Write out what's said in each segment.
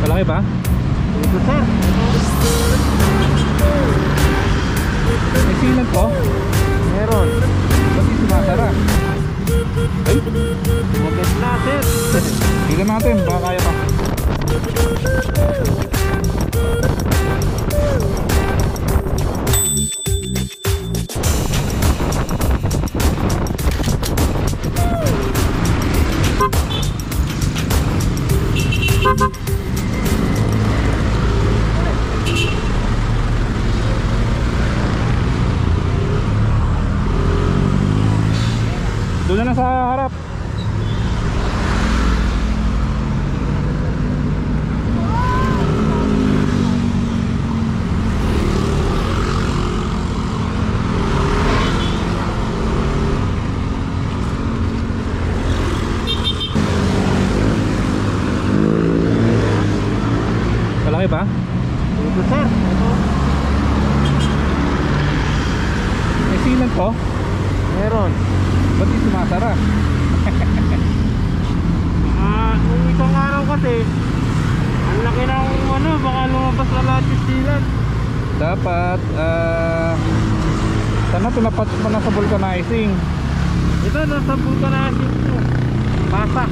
Malaki ba? Ito sir. May silat po? Meron. Ba't di sumasara? Ay, Maganda na sir. tignan natin, baka kaya pa. Doon na lang sa harap. Malaki ba? Ito sir. May silat po? Meron. Ba't di sumasara? Nung isang araw kasi ang laki ng ano, baka lumabas na lahat yung silat. Dapat sana pinapatch mo na sa vulcanizing. Ito nasa vulcanizing ko. Pasa.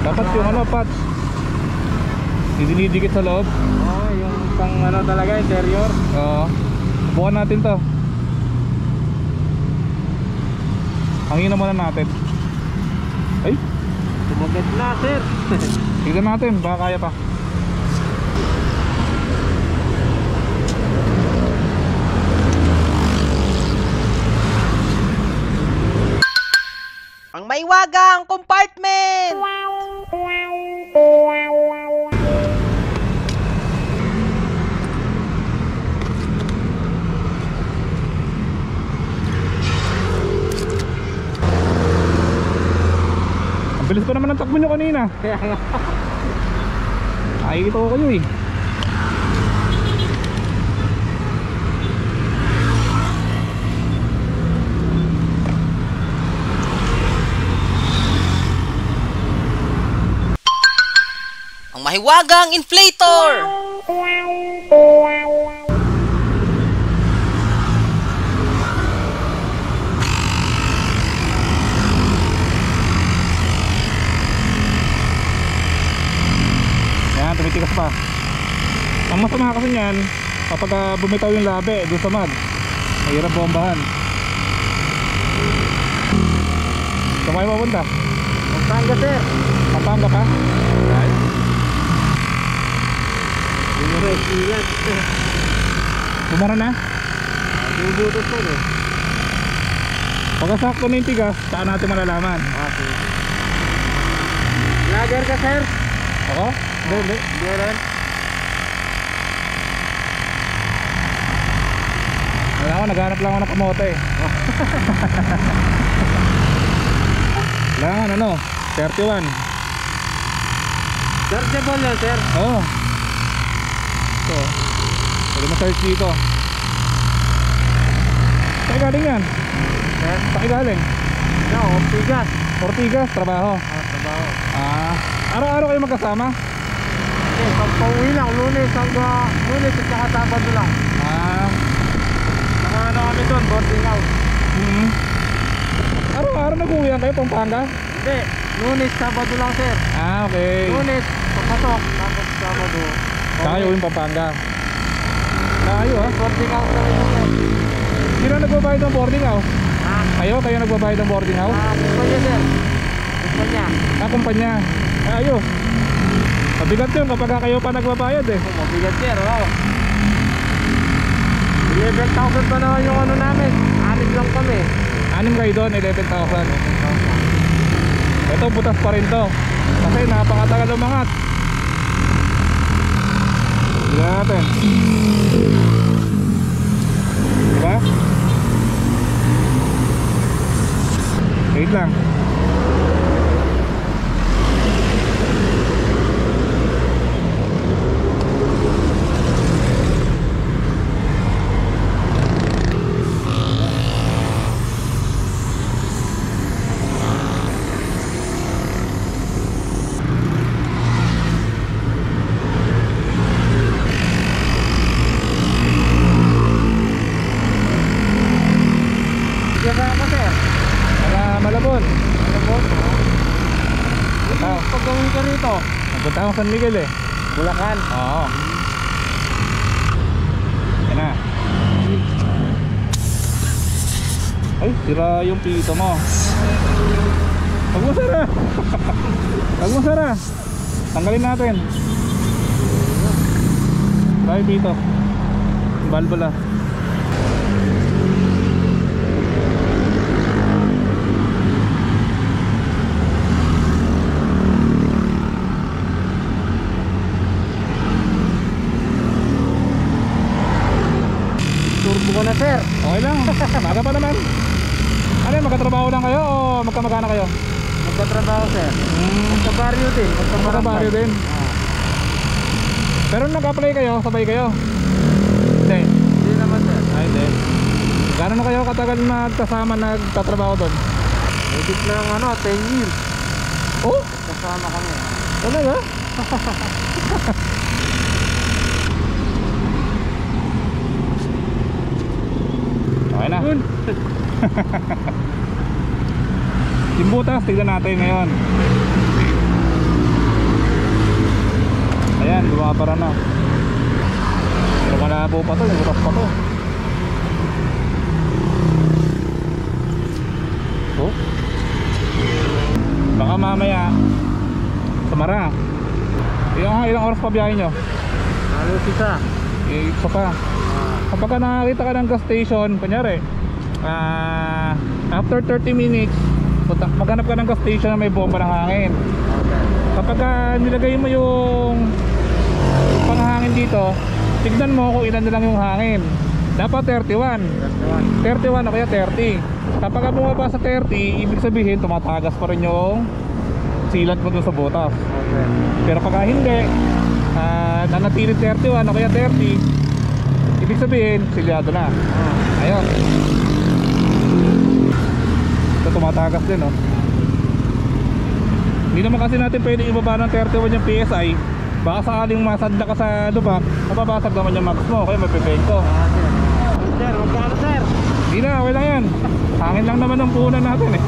Dapat yung ano, patch dinidikit sa loob. Oo, yung pang ano talaga, interior. Oo. Bukan natin to. Hangin na muna natin. Ay, Tumagat na sir. tignan natin, baka kaya pa. Ang maiwagang compartment! Ang bilis pa naman ang takbo nyo kanina. Kaya nga. Nakikita ko kayo eh. Ang mahiwagang inflator! Yan, tumitigas pa. Ang masama kasi niyan, kapag bumitaw yung labi doon sa mud, mahirap bombahan. Saan kayo mapunta? Pampanga sir. Pampanga pa? Right. Yung red silat. Bumara na? Bubutot sir eh. Pagkasakto na yung tigas, saan natin malalaman? Okay. Lager ka sir? Ako? Hindi. Hindi rin. Wala ako, naghanap lang ako ng kamote. Kailangan ano, 31. Searchable yan sir. Oo. So, pwede ma-search dito. Saan galing yan? Sir? Saan galing? No, Ortigas. Ortigas, trabaho. Trabaho. Araw-araw kayo magkasama? Okay, pag-pauwi lang, lunes at saka Sabado lang. Saka ano kami doon, boarding house. Araw-araw nag-uwihan kayo, Pampanga? Hindi, lunes, Sabado lang sir. Okay. Lunes, papasok, tapos Sabado. Saka kayo yung Pampanga. Layo ha? Boarding house na rin sir. Sino nagbabayad ng boarding house? Kayo nagbabayad ng boarding house? Kumpanya sir. Kumpanya. Kumpanya. Ayos. Mabigat yun kapag kayo pa nagbabayad eh. Mabigat sir, oo. 11,000 pa naman yung ano namin. 6 lang kami. 6 kayo doon, 11,000. Ito butas pa rin to. Kasi napakatagal umangat. Tignan natin. Diba? Wait lang. Ah, San Miguel eh. Bulacan. Oo. Yan na. Ay, sira yung pito mo. Huwag mo sara. Huwag mo sara. Tanggalin natin. Tayo pito. Balbula. Turbo ko na, sir. Okay lang. Maga pa naman. Ano yun, magkatrabaho lang kayo o magkamagana kayo? Magkatrabaho, sir. Magkabaryo din. Magkabaryo din. Pero nung nag-apply kayo, sabay kayo? Hindi. Hindi naman, sir. Ay, hindi. Gano'n na kayo katagal magkasama nagtatrabaho doon? Edit lang 10 years. Oh? Kasama kami. Talaga? Okay na. Yun. Yung butas, tignan natin ngayon. Ayan, lumapara na. Pero malabo pa to, yung butas pa to. Oh. Baka mamaya sumara. Ilang oras pa biyahe nyo? Halos isa. Isa pa. Kapag nakakita ka ng gas station, kunyari after 30 minutes maghanap ka ng gas station na may bomba ng hangin. Kapag nilagay mo yung panghangin dito, tignan mo kung ilan na lang yung hangin. Dapat 31 o kaya 30. Kapag bumaba sa 30, ibig sabihin tumatagas pa rin yung silat mo dun sa butas. Okay. Pero pag hindi, nanatili 31 o kaya 30, ibig sabihin, silyado na. Ayun. Ito tumatagas din, oh. Hindi naman kasi natin pwede ibaba ng 31 yung PSI. Baka sakaling masadla ka sa lubak, mababasag naman yung max mo, kaya mapipento. Sir, magkano, sir? Hindi na, okay lang yan. Hangin lang naman ang puhunan natin eh.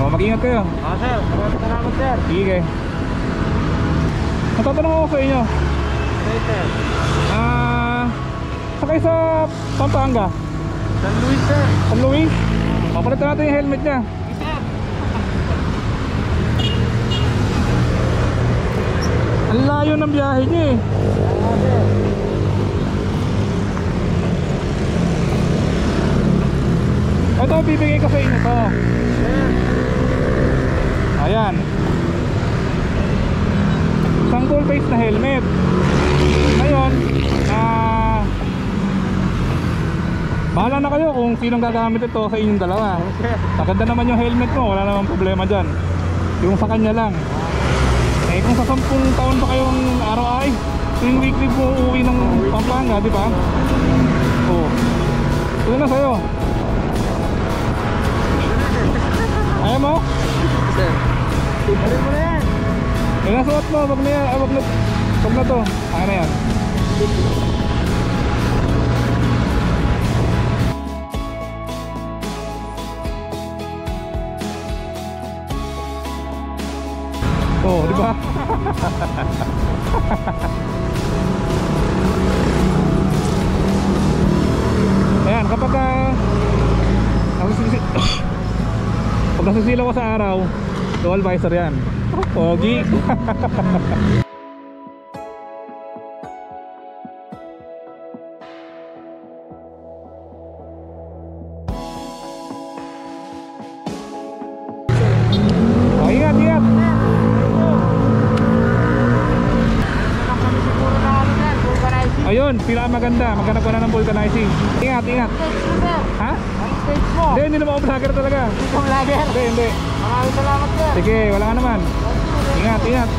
O, mag-ingat kayo. Sir. Maraming salamat, sir. Sige. Natatanong ako sa inyo. Okay, sir. Sakay sa Pampanga, San Luis, sir. San Luis. Papalitan natin yung helmet niya. Sir. Ang layo ng biyahe niya eh. Sir. Ito, bibigay ko sa inyo to. Sir. Ayan. Isang full face na helmet. Ngayon, bahala na kayo kung sinong gagamit ito sa inyong dalawa. Sir. Maganda naman yung helmet mo, wala namang problema dyan. Yung sa kanya lang. Eh kung sa 10 taon pa kayong araw-ay, tuwing weekly mo uuwi ng Pampanga, di ba? Oo. Ito na sa'yo. Ayaw mo? Sir. Balik mo na yan. Yung nasuot mo, wag na yan, wag na to. Ano na yan? Oh, di ba? Ayan, kapag pag nasisilaw ko sa araw, dual visor yan. Pogi. Oh, ingat, ingat. Ayun, pinakamaganda. Maghanap ka na ng vulcanizing. Ingat, ingat. Ha? Ang stage mo. Hindi naman ako vlogger talaga. Ikaw vlogger. Hindi. Maraming salamat, sir. Sige, wala ka naman. Ingat, ingat.